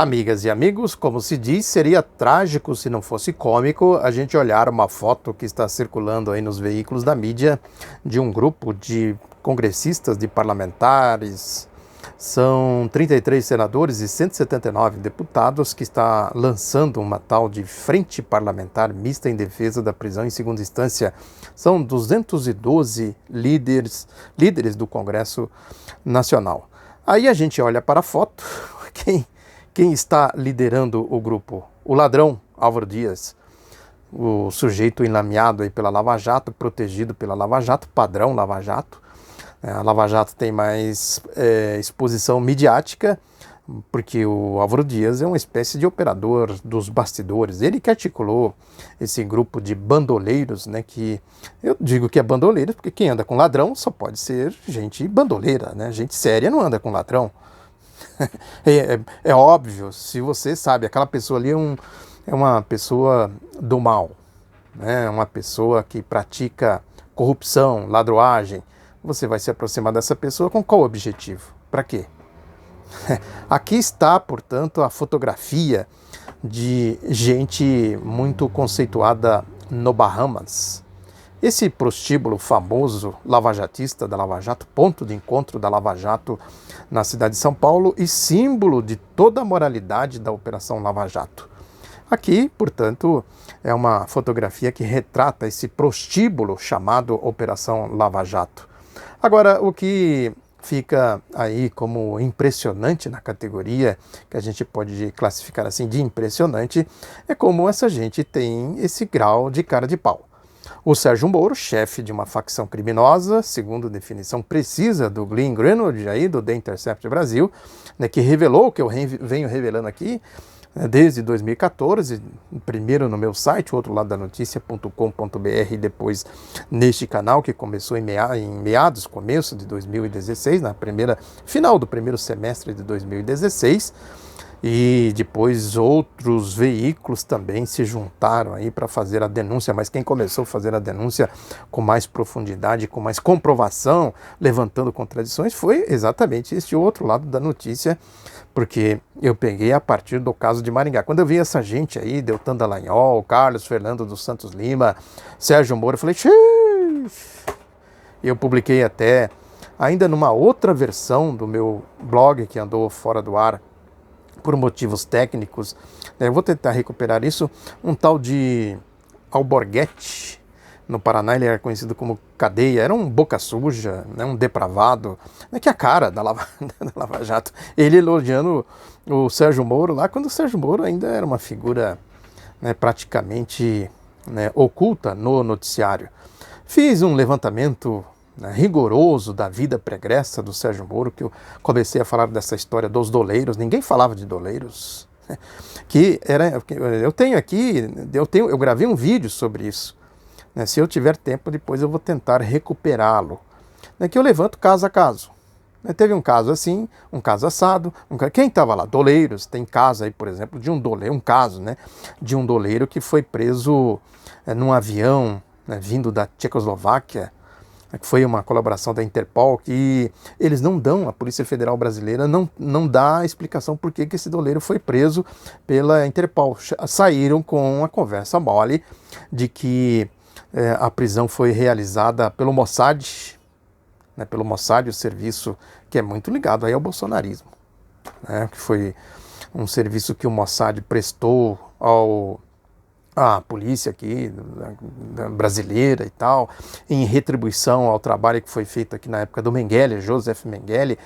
Amigas e amigos, como se diz, seria trágico se não fosse cômico a gente olhar uma foto que está circulando aí nos veículos da mídia de um grupo de congressistas, de parlamentares. São 33 senadores e 179 deputados que está lançando uma tal de Frente Parlamentar Mista em defesa da prisão em segunda instância. São 212 líderes do Congresso Nacional. Aí a gente olha para a foto, quem está liderando o grupo? O ladrão Álvaro Dias, o sujeito enlameado aí pela Lava Jato, protegido pela Lava Jato, padrão Lava Jato. A Lava Jato tem mais exposição midiática, porque o Álvaro Dias é uma espécie de operador dos bastidores. Ele que articulou esse grupo de bandoleiros, né, que eu digo que é bandoleiro, porque quem anda com ladrão só pode ser gente bandoleira, né? Gente séria não anda com ladrão. É óbvio, se você sabe, aquela pessoa ali é uma pessoa do mal, né? Uma pessoa que pratica corrupção, ladroagem. Você vai se aproximar dessa pessoa com qual objetivo? Para quê? Aqui está, portanto, a fotografia de gente muito conceituada no Bahamas. Esse prostíbulo famoso lavajatista da Lava Jato, ponto de encontro da Lava Jato na cidade de São Paulo e símbolo de toda a moralidade da Operação Lava Jato. Aqui, portanto, é uma fotografia que retrata esse prostíbulo chamado Operação Lava Jato. Agora, o que fica aí como impressionante na categoria, que a gente pode classificar assim de impressionante, é como essa gente tem esse grau de cara de pau. O Sérgio Moro, chefe de uma facção criminosa, segundo definição precisa do Glenn Greenwald, aí, do The Intercept Brasil, né, que revelou o que eu venho revelando aqui desde 2014, primeiro no meu site, outro lado da notícia.com.br, e depois neste canal que começou em começo de 2016, final do primeiro semestre de 2016, e depois outros veículos também se juntaram aí para fazer a denúncia, mas quem começou a fazer a denúncia com mais profundidade, com mais comprovação, levantando contradições, foi exatamente este outro lado da notícia, porque eu peguei a partir do caso de Maringá. Quando eu vi essa gente aí, Deltan Dallagnol, Carlos Fernando dos Santos Lima, Sérgio Moro, eu falei, xiii! Eu publiquei até, ainda numa outra versão do meu blog que andou fora do ar, por motivos técnicos, eu vou tentar recuperar isso, um tal de Alborguete, no Paraná ele era conhecido como Cadeia, era um boca suja, né, um depravado, que é a cara da Lava Jato, ele elogiando o Sérgio Moro lá, quando o Sérgio Moro ainda era uma figura, né, praticamente, né, oculta no noticiário. Fiz um levantamento, né, rigoroso da vida pregressa do Sérgio Moro, que eu comecei a falar dessa história dos doleiros. Ninguém falava de doleiros, eu gravei um vídeo sobre isso, né, se eu tiver tempo depois eu vou tentar recuperá-lo, né, que eu levanto caso a caso, né, teve um caso assim, um caso assado, quem estava lá? Doleiros. Tem caso aí, por exemplo, de um doleiro, um caso, né, de um doleiro que foi preso num avião, né, vindo da Tchecoslováquia, que foi uma colaboração da Interpol, que eles não dão, a Polícia Federal Brasileira não dá a explicação por que esse doleiro foi preso pela Interpol. Saíram com a conversa mole de que a prisão foi realizada pelo Mossad, né, pelo Mossad, o serviço que é muito ligado aí ao bolsonarismo, né, que foi um serviço que o Mossad prestou à polícia aqui, brasileira e tal, em retribuição ao trabalho que foi feito aqui na época do Mengele, Joseph Mengele,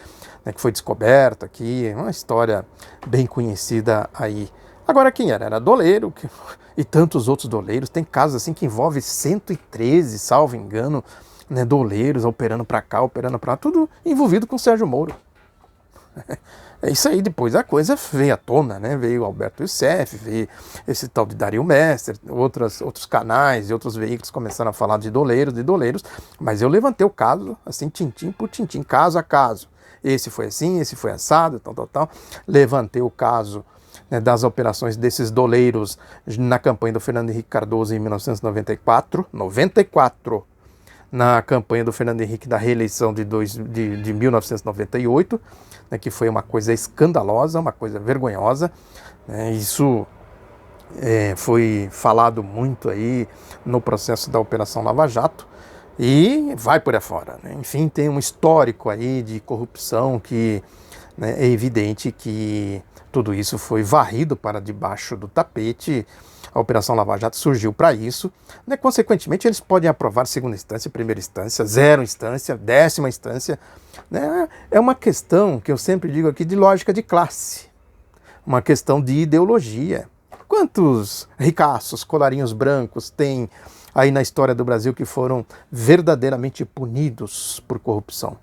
né, que foi descoberto aqui, uma história bem conhecida aí. Agora quem era? Era doleiro, e tantos outros doleiros, tem casos assim que envolve 113, salvo engano, né, doleiros operando para cá, operando para lá, tudo envolvido com o Sérgio Moro. É isso aí, depois a coisa veio à tona, né? Veio o Alberto Youssef, veio esse tal de Dario Messer, outros canais e outros veículos começaram a falar de doleiros, mas eu levantei o caso, assim, tintim por tintim, caso a caso. Esse foi assim, esse foi assado, tal. Levantei o caso, né, das operações desses doleiros na campanha do Fernando Henrique Cardoso em 1994, na campanha do Fernando Henrique da reeleição de 1998, né, que foi uma coisa escandalosa, uma coisa vergonhosa. Isso foi falado muito aí no processo da Operação Lava Jato e vai por aí fora, né? Enfim, tem um histórico aí de corrupção que, né, é evidente que tudo isso foi varrido para debaixo do tapete. A Operação Lava Jato surgiu para isso, né? Consequentemente, eles podem aprovar segunda instância, primeira instância, zero instância, 10ª instância, né? É uma questão que eu sempre digo aqui de lógica de classe, uma questão de ideologia. Quantos ricaços, colarinhos brancos tem aí na história do Brasil que foram verdadeiramente punidos por corrupção?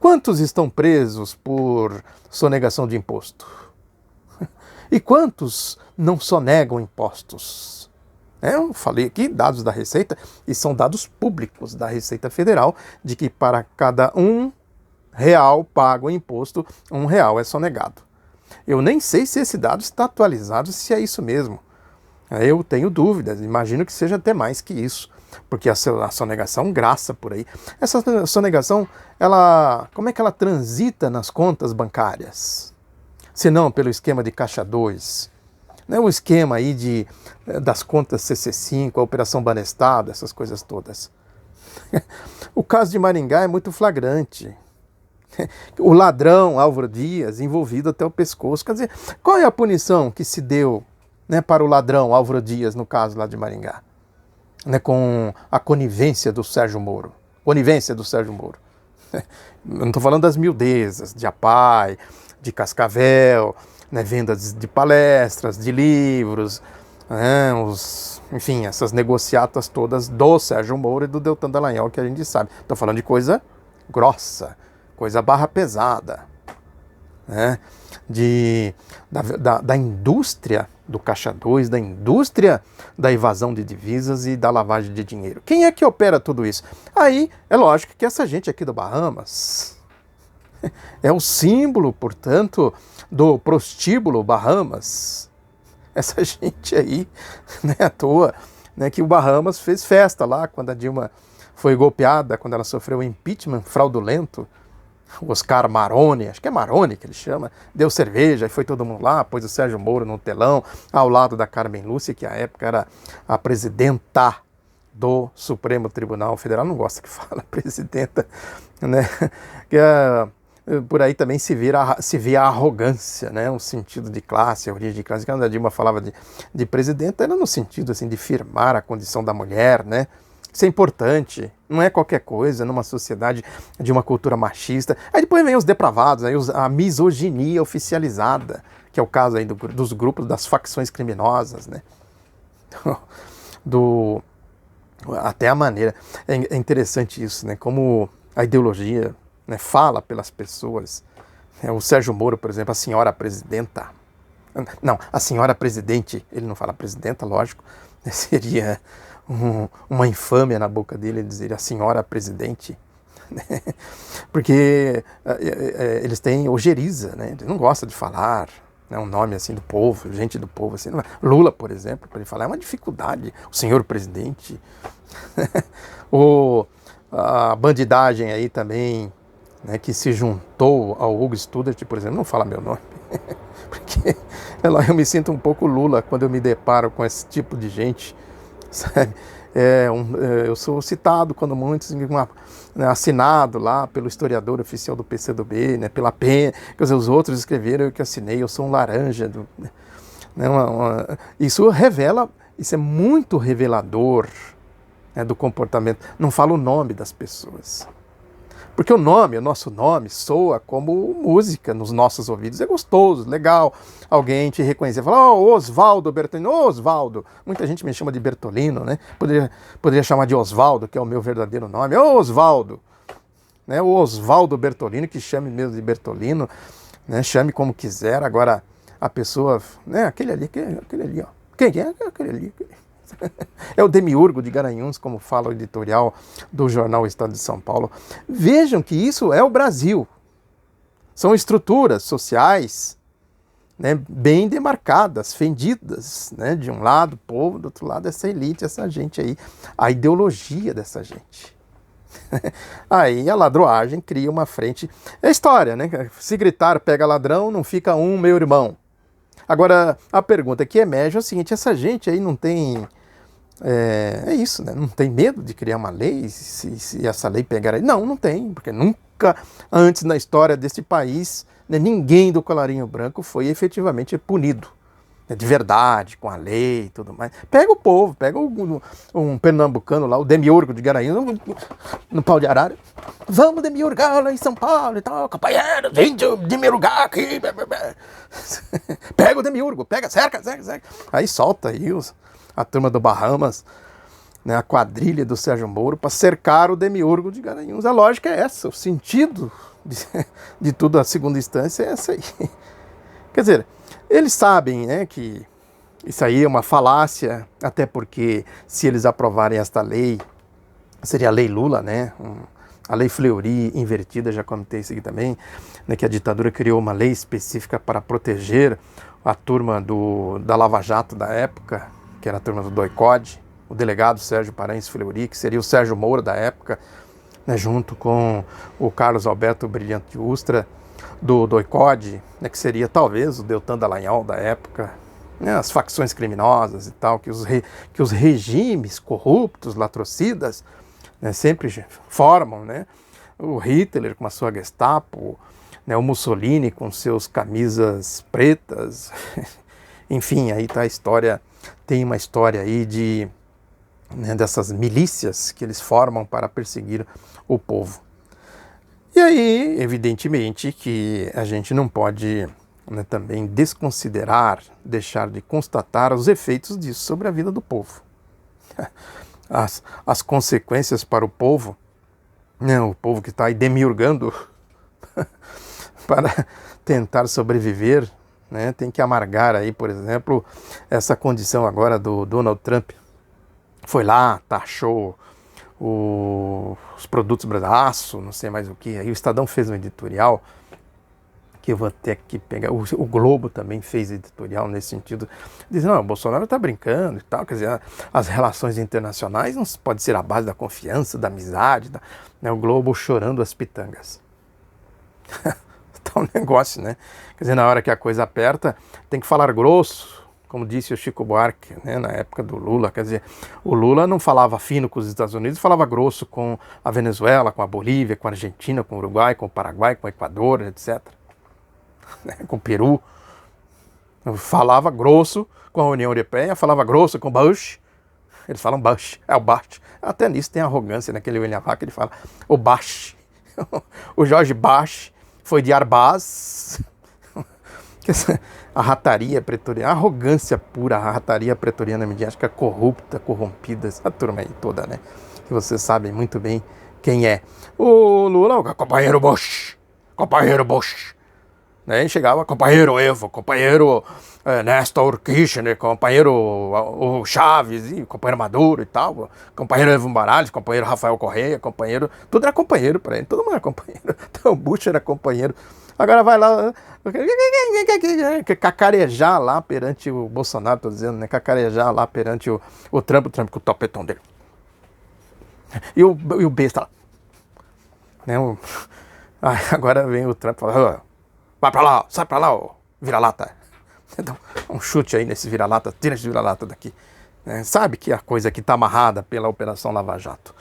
Quantos estão presos por sonegação de imposto? E quantos não sonegam impostos? Eu falei aqui dados da Receita, e são dados públicos da Receita Federal, de que para cada R$1 pago em imposto, R$1 é sonegado. Eu nem sei se esse dado está atualizado, se é isso mesmo. Eu tenho dúvidas, imagino que seja até mais que isso, porque a sonegação graça por aí. Essa sonegação, como é que ela transita nas contas bancárias? Se não pelo esquema de Caixa 2, né? O esquema aí das contas CC5, a Operação Banestado, essas coisas todas. O caso de Maringá é muito flagrante. O ladrão Álvaro Dias envolvido até o pescoço. Quer dizer, qual é a punição que se deu, né, para o ladrão Álvaro Dias, no caso lá de Maringá? Né, com a conivência do Sérgio Moro. Conivência do Sérgio Moro. Eu não estou falando das miudezas, de APAI, de Cascavel, né, vendas de palestras, de livros, né, enfim, essas negociatas todas do Sérgio Moro e do Deltan Dallagnol, que a gente sabe. Estou falando de coisa grossa, coisa barra pesada, né? Da indústria do Caixa 2, da indústria da evasão de divisas e da lavagem de dinheiro. Quem é que opera tudo isso? Aí é lógico que essa gente aqui do Bahamas é o símbolo, portanto, do prostíbulo Bahamas. Essa gente aí, não é à toa, né, que o Bahamas fez festa lá quando a Dilma foi golpeada, quando ela sofreu o impeachment fraudulento. O Oscar Maroni, acho que é Maroni que ele chama, deu cerveja e foi todo mundo lá, pôs o Sérgio Moro no telão, ao lado da Carmen Lúcia, que à época era a presidenta do Supremo Tribunal Federal. Não gosta que fala presidenta, né? Por aí também se vê a arrogância, né? Um sentido de classe, a origem de classe. Quando a Dilma falava de presidenta, era no sentido assim, de firmar a condição da mulher, né? Isso é importante, não é qualquer coisa numa sociedade de uma cultura machista. Aí depois vem os depravados, aí a misoginia oficializada, que é o caso aí dos grupos das facções criminosas, né? Até a maneira. É interessante isso, né? Como a ideologia, né, fala pelas pessoas. O Sérgio Moro, por exemplo, a senhora presidenta. Não, a senhora presidente, ele não fala presidenta, lógico, seria uma infâmia na boca dele dizer a senhora presidente, né? Porque eles têm ojeriza, né? Ele não gosta de falar, né, um nome assim do povo, gente do povo assim. Lula, por exemplo, para ele falar é uma dificuldade, o senhor presidente. A bandidagem aí também, né, que se juntou ao Hugo Studart, por exemplo, não fala meu nome, porque eu me sinto um pouco Lula quando eu me deparo com esse tipo de gente, sabe? Eu sou citado quando muitos, né, assinado lá pelo historiador oficial do PCdoB, né, pela PEN, quer dizer, os outros escreveram, eu que assinei, eu sou um laranja. Né, isso é muito revelador, né, do comportamento. Não falo o nome das pessoas. Porque o nosso nome soa como música nos nossos ouvidos. É gostoso, legal. Alguém te reconhecer, falar, Oswaldo Bertolino, Oswaldo. Muita gente me chama de Bertolino, né? Poderia chamar de Oswaldo, que é o meu verdadeiro nome. Oswaldo. Né? O Oswaldo Bertolino, que chame mesmo de Bertolino, né? Chame como quiser. Agora, a pessoa, né? Aquele ali, ó. Quem é? Aquele ali. É o Demiurgo de Garanhuns, como fala o editorial do jornal Estado de São Paulo. Vejam que isso é o Brasil. São estruturas sociais, né, bem demarcadas, fendidas, né, de um lado o povo, do outro lado essa elite, essa gente aí, a ideologia dessa gente. Aí a ladroagem cria uma frente. É história, né? Se gritar pega ladrão, não fica um meu irmão. Agora, a pergunta que emerge é o seguinte: essa gente aí não tem. É isso, né? Não tem medo de criar uma lei se essa lei pegar aí? Não, não tem, porque nunca antes na história desse país, né, ninguém do colarinho branco foi efetivamente punido, né, de verdade, com a lei e tudo mais. Pega o povo, pega um pernambucano lá, o Demiurgo de Garanhuns, no pau de arara. Vamos demiurgar lá em São Paulo e tal, companheiro, vem demiurgar aqui. Pega o Demiurgo, pega, cerca. Aí solta aí a turma do Bahamas, né, a quadrilha do Sérgio Moro, para cercar o Demiurgo de Garanhuns. A lógica é essa, o sentido de tudo a segunda instância é essa aí. Quer dizer, eles sabem, né, que isso aí é uma falácia, até porque se eles aprovarem esta lei, seria a lei Lula, né, a lei Fleury invertida, já comentei isso aqui também, né, que a ditadura criou uma lei específica para proteger a turma da Lava Jato da época, que era a turma do DOI-CODE, o delegado Sérgio Paranhos Fleury, que seria o Sérgio Moro da época, né, junto com o Carlos Alberto Brilhante Ustra, do DOI-CODE, né, que seria talvez o Deltan Dallagnol da época, né, as facções criminosas e tal, que os regimes corruptos, latrocidas, né, sempre formam, né, o Hitler com a sua Gestapo, né, o Mussolini com seus camisas pretas, enfim, aí tá a história, tem uma história aí né, dessas milícias que eles formam para perseguir o povo. E aí, evidentemente, que a gente não pode, né, também desconsiderar, deixar de constatar os efeitos disso sobre a vida do povo. As consequências para o povo, né, o povo que está aí demiurgando para tentar sobreviver, né, tem que amargar aí, por exemplo, essa condição agora do Donald Trump. Foi lá, taxou os produtos aço, não sei mais o que. Aí o Estadão fez um editorial, que eu vou ter que pegar, o Globo também fez editorial nesse sentido, dizendo, não, o Bolsonaro está brincando e tal, quer dizer, as relações internacionais não pode ser a base da confiança, da amizade, né, o Globo chorando as pitangas. Tá um negócio, né? Quer dizer, na hora que a coisa aperta, tem que falar grosso, como disse o Chico Buarque, né, na época do Lula. Quer dizer, o Lula não falava fino com os Estados Unidos, falava grosso com a Venezuela, com a Bolívia, com a Argentina, com o Uruguai, com o Paraguai, com o Equador, etc. Com o Peru. Falava grosso com a União Europeia, falava grosso com o Bush. Eles falam Bush, é o Bush. Até nisso tem arrogância naquele William Vac, ele fala o Bush. O Jorge Bush foi de Arbaz. A rataria pretoriana, a arrogância pura, a rataria pretoriana midiática corrupta, corrompida, essa turma aí toda, né? Que vocês sabem muito bem quem é. O Lula, o companheiro Bush, né? Chegava, companheiro Evo, companheiro Néstor Kirchner, companheiro o Chaves, e companheiro Maduro e tal, companheiro Evo Morales, companheiro Rafael Correia, companheiro, tudo era companheiro para ele, todo mundo era companheiro. Então o Bush era companheiro. Agora vai lá, cacarejar lá perante o Bolsonaro, tô dizendo, né? Cacarejar lá perante o Trump com o topetão dele. E o besta lá. Né? Agora vem o Trump e fala, vai pra lá, sai pra lá, vira-lata. Então, um chute aí nesse vira-lata, tira esse vira-lata daqui. Sabe que a coisa aqui tá amarrada pela Operação Lava Jato.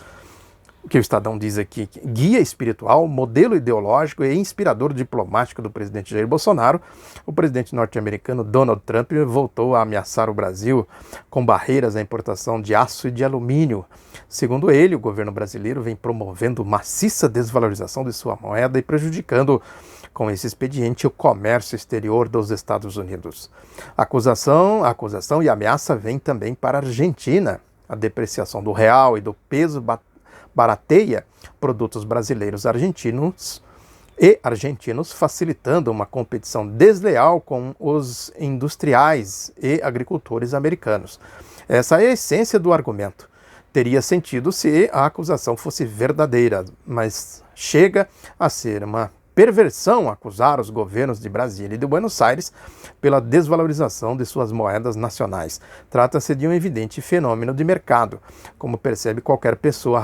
O que o Estadão diz aqui, guia espiritual, modelo ideológico e inspirador diplomático do presidente Jair Bolsonaro, o presidente norte-americano Donald Trump voltou a ameaçar o Brasil com barreiras à importação de aço e de alumínio. Segundo ele, o governo brasileiro vem promovendo maciça desvalorização de sua moeda e prejudicando, com esse expediente, o comércio exterior dos Estados Unidos. A acusação e a ameaça vem também para a Argentina. A depreciação do real e do peso barateia produtos brasileiros argentinos, facilitando uma competição desleal com os industriais e agricultores americanos. Essa é a essência do argumento. Teria sentido se a acusação fosse verdadeira, mas chega a ser uma perversão acusar os governos de Brasília e de Buenos Aires pela desvalorização de suas moedas nacionais. Trata-se de um evidente fenômeno de mercado, como percebe qualquer pessoa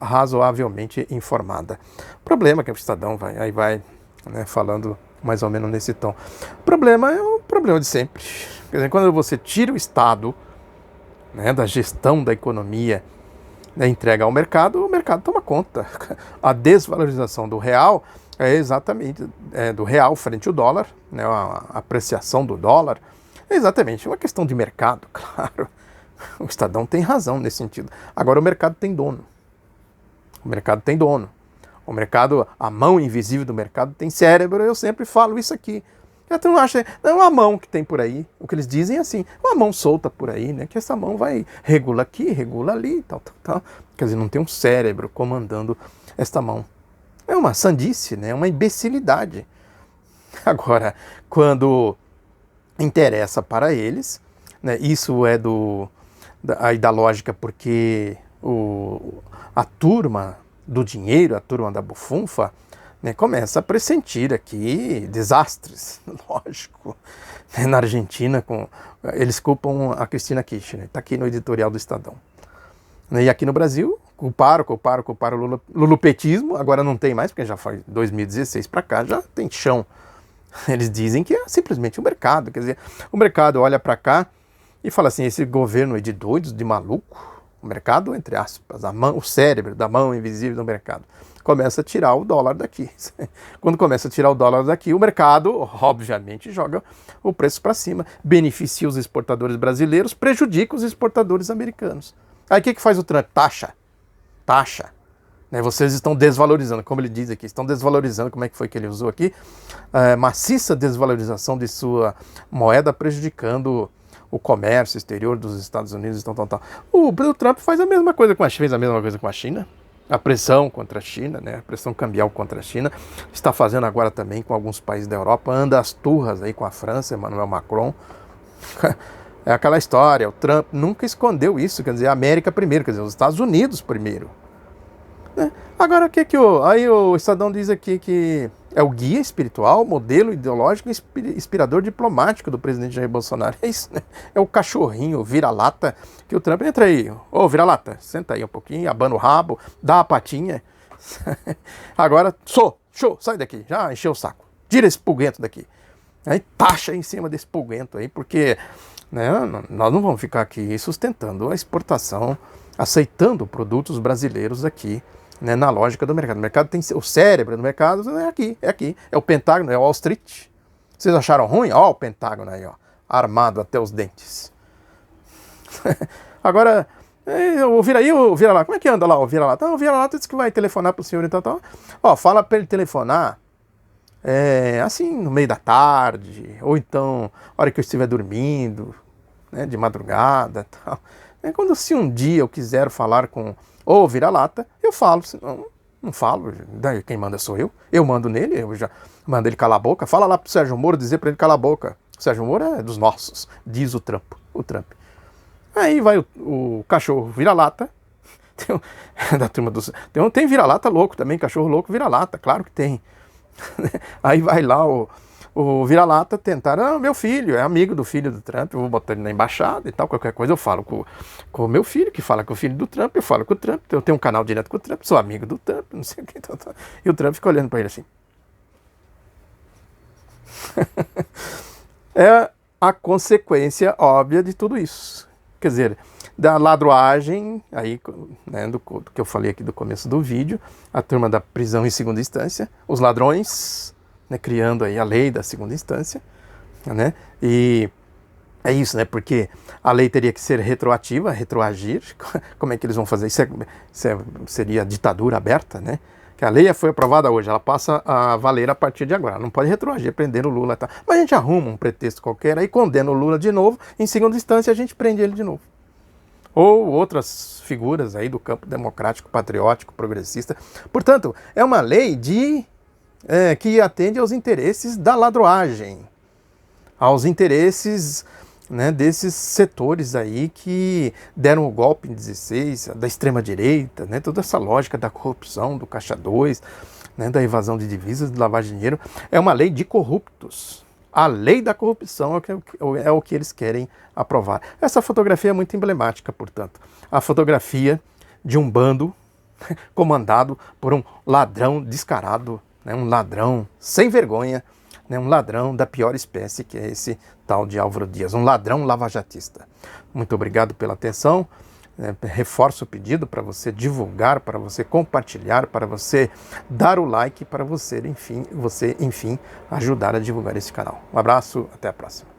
razoavelmente informada. O problema é que o Estadão vai né, falando mais ou menos nesse tom. O problema é o problema de sempre. Quer dizer, quando você tira o Estado, né, da gestão da economia, né, entrega ao mercado, o mercado toma conta. A desvalorização do real é exatamente do real frente ao dólar, né, a apreciação do dólar, é exatamente uma questão de mercado, claro. O Estadão tem razão nesse sentido. Agora o mercado tem dono. O mercado tem dono. O mercado, a mão invisível do mercado tem cérebro, eu sempre falo isso aqui. Então acha, não é uma mão que tem por aí, o que eles dizem é assim, uma mão solta por aí, né? Que essa mão vai, regula aqui, regula ali, tal. Quer dizer, não tem um cérebro comandando esta mão. É uma sandice, né? É uma imbecilidade. Agora, quando interessa para eles, né? Isso é da lógica porque a turma do dinheiro, a turma da bufunfa, né, começa a pressentir aqui desastres, lógico. Na Argentina, eles culpam a Cristina Kirchner, está aqui no editorial do Estadão. E aqui no Brasil, culparam o lulopetismo, agora não tem mais, porque já foi 2016 para cá, já tem chão. Eles dizem que é simplesmente o mercado, quer dizer, o mercado olha para cá e fala assim, esse governo é de doidos, de maluco. O mercado, entre aspas, o cérebro da mão invisível do mercado, começa a tirar o dólar daqui. Quando começa a tirar o dólar daqui, o mercado, obviamente, joga o preço para cima, beneficia os exportadores brasileiros, prejudica os exportadores americanos. Aí o que faz o Trump? Taxa. Né, vocês estão desvalorizando, como ele diz aqui, estão desvalorizando, como é que foi que ele usou aqui? Maciça desvalorização de sua moeda, prejudicando o comércio exterior dos Estados Unidos, tal. O Trump fez a mesma coisa com a China, a pressão contra a China, né, a pressão cambial contra a China, está fazendo agora também com alguns países da Europa, anda às turras aí com a França, Emmanuel Macron. É aquela história, o Trump nunca escondeu isso, quer dizer, a América primeiro, quer dizer, os Estados Unidos primeiro. Agora, aí o Estadão diz aqui que é o guia espiritual, modelo ideológico e inspirador diplomático do presidente Jair Bolsonaro. É isso, né? É o cachorrinho, o vira-lata, que o Trump entra aí. Ô, vira-lata, senta aí um pouquinho, abana o rabo, dá a patinha. Agora, show, sai daqui, já encheu o saco. Tira esse pulguento daqui. Aí taxa em cima desse pulguento aí, porque né, nós não vamos ficar aqui sustentando a exportação, aceitando produtos brasileiros aqui, né, na lógica do mercado. O mercado tem o cérebro do mercado, é aqui. É o Pentágono, é o Wall Street. Vocês acharam ruim? Ó, o Pentágono aí, ó, armado até os dentes. Agora, o vira-lá, como é que anda lá o vira-lá? O vira-lá disse que vai telefonar pro senhor e tal. Ó, fala para ele telefonar, assim, no meio da tarde, ou então, a hora que eu estiver dormindo, né, de madrugada, tal. Se um dia eu quiser falar com o vira-lata, eu falo, senão não falo, daí quem manda sou eu mando nele, eu já mando ele calar a boca, fala lá pro Sérgio Moro, dizer para ele calar a boca. O Sérgio Moro é dos nossos, diz o Trump. Aí vai o cachorro vira-lata, da turma dos... Tem vira-lata louco também, cachorro louco vira-lata, claro que tem. Aí vai lá o vira-lata tentar, meu filho, é amigo do filho do Trump, eu vou botar ele na embaixada e tal, qualquer coisa eu falo com o meu filho, que fala com o filho do Trump, eu falo com o Trump, eu tenho um canal direto com o Trump, sou amigo do Trump, não sei o que, e o Trump fica olhando para ele assim. É a consequência óbvia de tudo isso. Quer dizer, da ladroagem, aí, né, do que eu falei aqui do começo do vídeo, a turma da prisão em segunda instância, os ladrões, né, criando aí a lei da segunda instância, né, e é isso, né, porque a lei teria que ser retroativa, retroagir, como é que eles vão fazer? Isso seria ditadura aberta, né, que a lei foi aprovada hoje, ela passa a valer a partir de agora, não pode retroagir, prendendo o Lula, tá? Mas a gente arruma um pretexto qualquer, aí condena o Lula de novo, em segunda instância a gente prende ele de novo. Ou outras figuras aí do campo democrático, patriótico, progressista. Portanto, é uma lei que atende aos interesses da ladroagem, aos interesses, né, desses setores aí que deram o golpe em 16, da extrema-direita, né, toda essa lógica da corrupção, do Caixa 2, né, da evasão de divisas, de lavagem de dinheiro. É uma lei de corruptos. A lei da corrupção é o que eles querem aprovar. Essa fotografia é muito emblemática, portanto. A fotografia de um bando comandado por um ladrão descarado, né, um ladrão sem vergonha, né, um ladrão da pior espécie, que é esse tal de Álvaro Dias, um ladrão lavajatista. Muito obrigado pela atenção. Reforço o pedido para você divulgar, para você compartilhar, para você dar o like, para você, enfim, ajudar a divulgar esse canal. Um abraço, até a próxima.